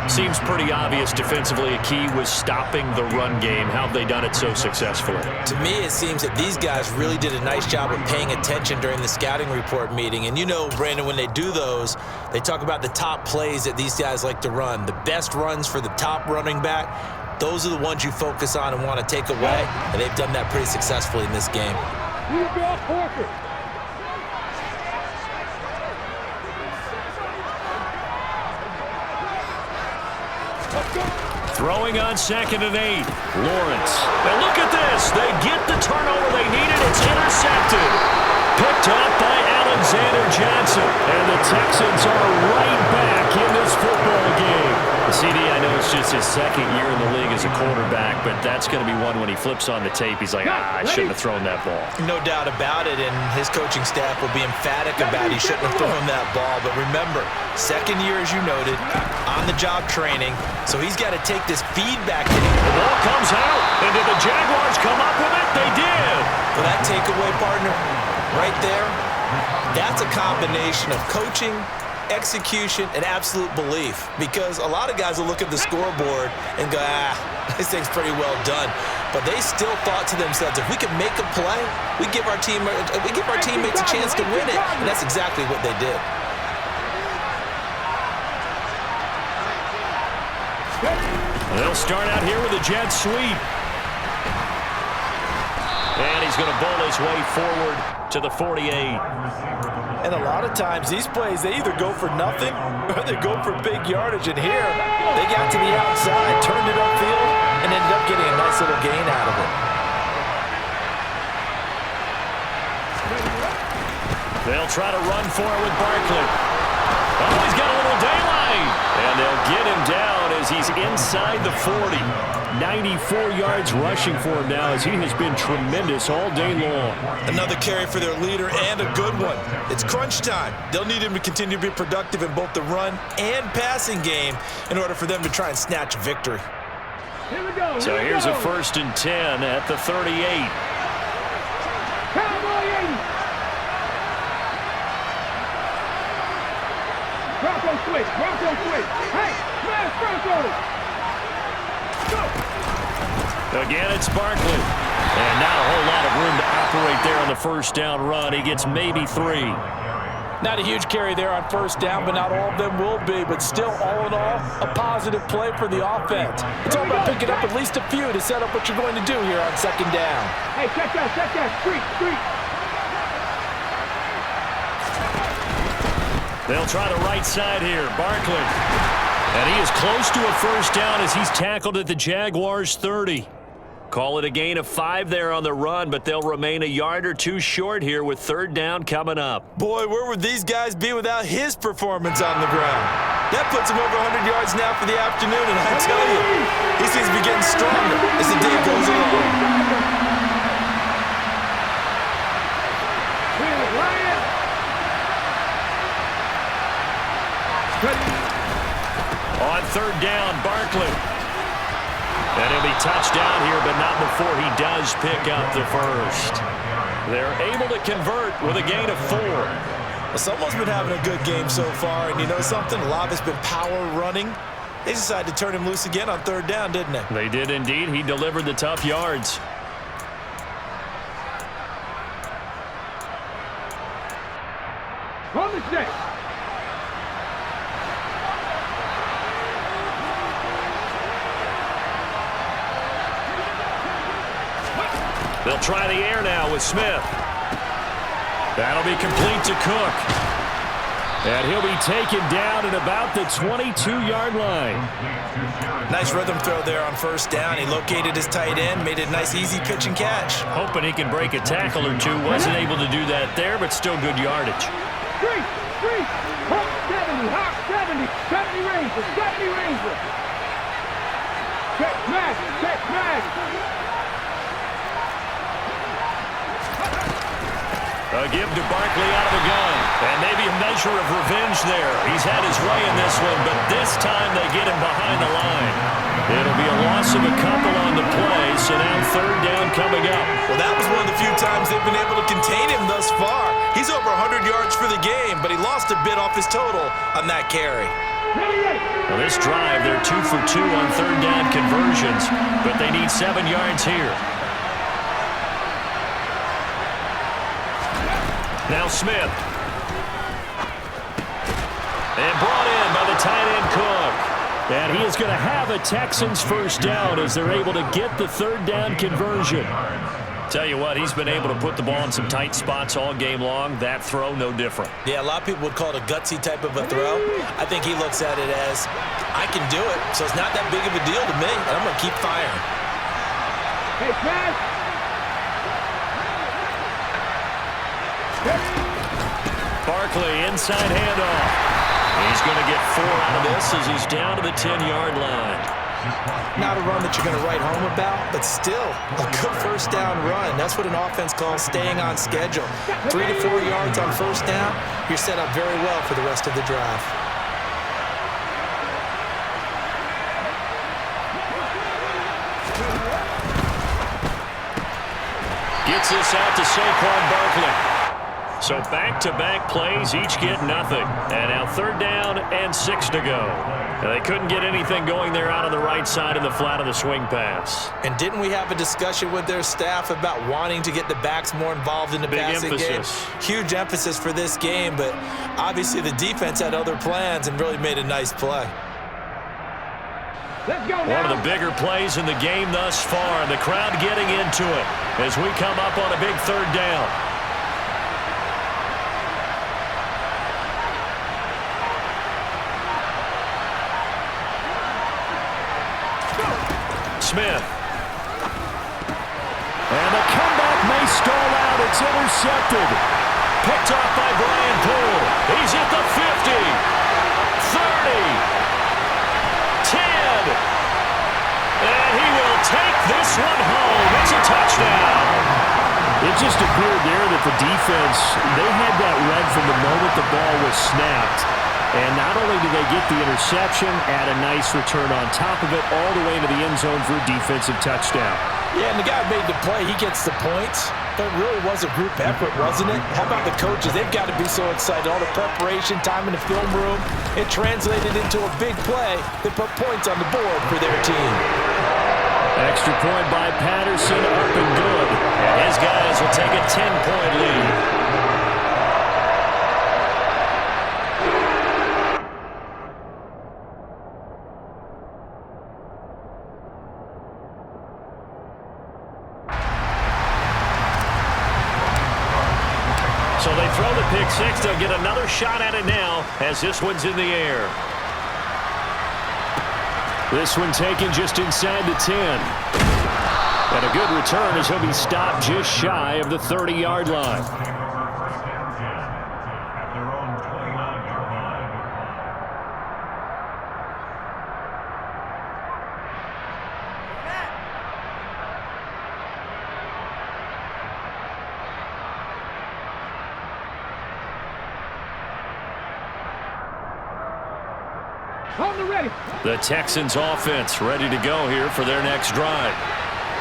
Seems pretty obvious defensively a key was stopping the run game. How have they done it so successfully? To me, it seems that these guys really did a nice job of paying attention during the scouting report meeting. And you know, Brandon, when they do those, they talk about the top plays that these guys like to run. The best runs for the top running back, those are the ones you focus on and want to take away. And they've done that pretty successfully in this game. Throwing on 2nd and 8. Lawrence. Now look at this. They get the turnover they needed. It's intercepted. Picked up by Alexander Johnson. And the Texans are right back in this football game. CD, I know it's just his 2nd year in the league as a quarterback, but that's going to be one when he flips on the tape. He's like, I shouldn't have thrown that ball. No doubt about it, and his coaching staff will be emphatic about he shouldn't have thrown that ball. But remember, 2nd year, as you noted, on-the-job training, so he's got to take this feedback. The ball comes out, and did the Jaguars come up with it? They did. For that takeaway, partner, right there, that's a combination of coaching, execution, and absolute belief, because a lot of guys will look at the scoreboard and go, this thing's pretty well done, but they still thought to themselves, if we can make a play, we give our teammates a chance to win it, and that's exactly what they did. They'll start out here with a jet sweep, and he's going to bowl his way forward to the 48. And a lot of times, these plays, they either go for nothing or they go for big yardage. And here, they got to the outside, turned it upfield, and ended up getting a nice little gain out of it. They'll try to run for it with Barkley. Oh, he's got a little daylight. And they'll get him down as he's inside the 40. 94 yards rushing for him now as he has been tremendous all day long. Another carry for their leader and a good one. It's crunch time. They'll need him to continue to be productive in both the run and passing game in order for them to try and snatch victory. Here we go. So here's a 1st and 10 at the 38. Cowboy 80. Bronco switch. Bronco switch. Hey, smash Bronco. Again, it's Barkley. And not a whole lot of room to operate there on the 1st down run. He gets maybe 3. Not a huge carry there on 1st down, but not all of them will be. But still, all in all, a positive play for the offense. It's all about picking up at least a few to set up what you're going to do here on 2nd down. Hey, check that. Street. They'll try the right side here. Barkley. And he is close to a 1st down as he's tackled at the Jaguars' 30. Call it a gain of 5 there on the run, but they'll remain a yard or 2 short here with 3rd down coming up. Boy, where would these guys be without his performance on the ground? That puts him over 100 yards now for the afternoon, and I tell you, he seems to be getting stronger as the day goes along. On 3rd down, Barkley. And he'll be touched down here but not before he does pick up the first. They're able to convert with a gain of 4. Well, someone's been having a good game so far, and you know something? A lot of it's been power running. They decided to turn him loose again on 3rd down, didn't they? They did indeed. He delivered the tough yards. On the set. They'll try the air now with Smith. That'll be complete to Cook. And he'll be taken down at about the 22-yard line. Nice rhythm throw there on 1st down. He located his tight end, made it a nice, easy pitch and catch. Hoping he can break a tackle or two. Wasn't able to do that there, but still good yardage. Street. Hawk 70. Hawk 70. 70 Ranger. 70 Ranger. Check smash. Check smash. A give to Barkley out of the gun. And maybe a measure of revenge there. He's had his way in this one, but this time they get him behind the line. It'll be a loss of a couple on the play, so now 3rd down coming up. Well, that was one of the few times they've been able to contain him thus far. He's over 100 yards for the game, but he lost a bit off his total on that carry. Well, this drive, they're 2 for 2 on 3rd down conversions, but they need 7 yards here. Now Smith. And brought in by the tight end Cook. And he is going to have a Texans 1st down as they're able to get the 3rd down conversion. Tell you what, he's been able to put the ball in some tight spots all game long. That throw, no different. Yeah, a lot of people would call it a gutsy type of a throw. I think he looks at it as, I can do it, so it's not that big of a deal to me, and I'm going to keep firing. Hey, smash. Barkley, inside handoff. He's going to get 4 out of this as he's down to the 10-yard line. Not a run that you're going to write home about, but still a good 1st down run. That's what an offense calls staying on schedule. 3 to 4 yards on 1st down, you're set up very well for the rest of the drive. Gets this out to Saquon Barkley. So back-to-back plays, each get nothing. And now 3rd down and 6 to go. And they couldn't get anything going there out on the right side of the flat of the swing pass. And didn't we have a discussion with their staff about wanting to get the backs more involved in the passing game? Huge emphasis for this game, but obviously the defense had other plans and really made a nice play. Let's go now. One of the bigger plays in the game thus far. The crowd getting into it as we come up on a big 3rd down. Smith. And the comeback may stall out. It's intercepted. Picked off by Brian Poole. He's at the 50. 30. 10. And he will take this one home. It's a touchdown. It just appeared there that the defense, they had that read from the moment the ball was snapped. And not only did they get the interception, add a nice return on top of it, all the way into the end zone for a defensive touchdown. Yeah, and the guy made the play. He gets the points. But it really was a group effort, wasn't it? How about the coaches? They've got to be so excited. All the preparation, time in the film room, it translated into a big play that put points on the board for their team. Extra point by Patterson, up and good. And his guys will take a 10-point lead. So they throw the pick six. They'll get another shot at it now as this one's in the air. This one taken just inside the 10. And a good return as he'll be stopped just shy of the 30-yard line. Hold the ready. The Texans offense ready to go here for their next drive.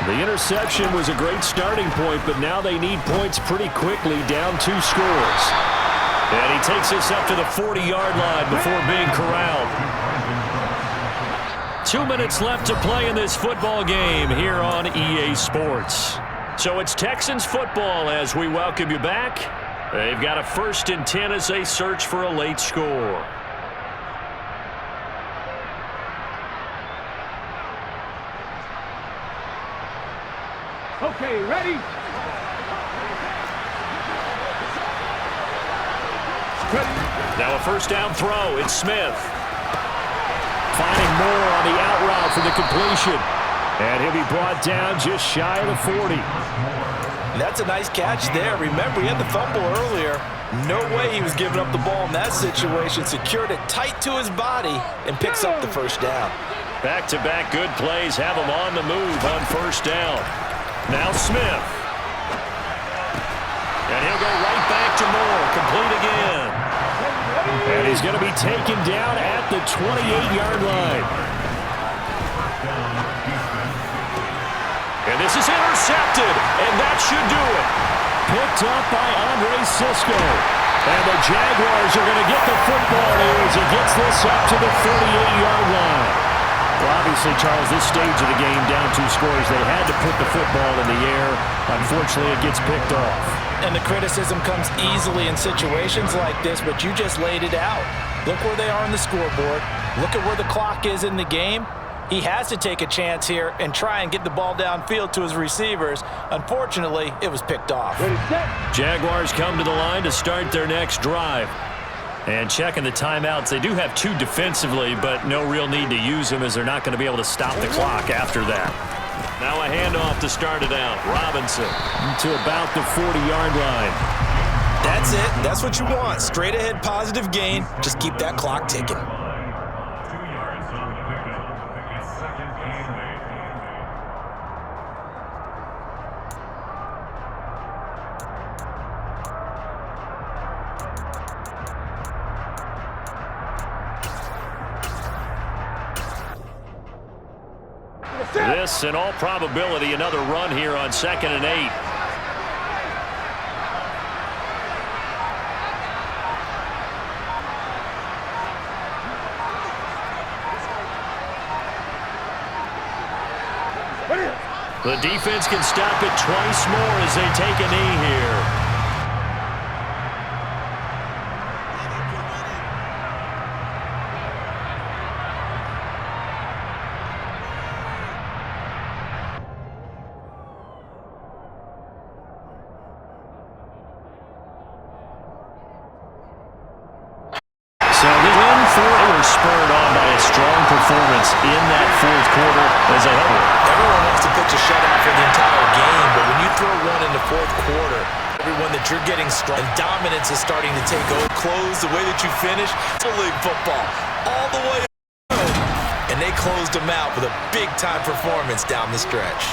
The interception was a great starting point, but now they need points pretty quickly, down 2 scores. And he takes this up to the 40-yard line before being corralled. 2 minutes left to play in this football game here on EA Sports. So it's Texans football as we welcome you back. They've got a 1st and 10 as they search for a late score. Okay, ready? Now a 1st down throw. It's Smith. Finding more on the out route for the completion. And he'll be brought down just shy of the 40. That's a nice catch there. Remember, he had the fumble earlier. No way he was giving up the ball in that situation. Secured it tight to his body and picks up the 1st down. Back-to-back good plays have him on the move on 1st down. Now Smith. And he'll go right back to Moore. Complete again. And he's going to be taken down at the 28-yard line. And this is intercepted, and that should do it. Picked up by Andre Cisco. And the Jaguars are going to get the football here as he gets this up to the 38-yard line. Well, obviously, Charles, this stage of the game, down 2 scores, they had to put the football in the air. Unfortunately, it gets picked off. And the criticism comes easily in situations like this, but you just laid it out. Look where they are on the scoreboard. Look at where the clock is in the game. He has to take a chance here and try and get the ball downfield to his receivers. Unfortunately, it was picked off. Jaguars come to the line to start their next drive. And checking the timeouts, they do have 2 defensively, but no real need to use them as they're not going to be able to stop the clock after that. Now a handoff to start it out. Robinson. To about the 40-yard line. That's it. That's what you want. Straight ahead positive gain. Just keep that clock ticking. This, in all probability, another run here on 2nd and 8. The defense can stop it twice more as they take a knee here. Spurred on by a strong performance in that 4th quarter as a whole. Everyone wants to pitch a shutout for the entire game, but when you throw one in the 4th quarter, everyone that you're getting strong and dominance is starting to take over. Close the way that you finish. It's a league football all the way through, and they closed them out with a big-time performance down the stretch.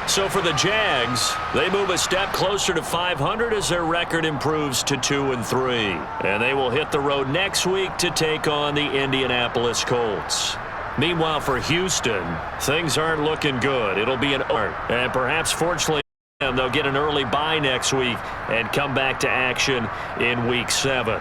So for the Jags, they move a step closer to 500 as their record improves to 2-3. And they will hit the road next week to take on the Indianapolis Colts. Meanwhile, for Houston, things aren't looking good. It'll be and perhaps fortunately they'll get an early bye next week and come back to action in Week 7.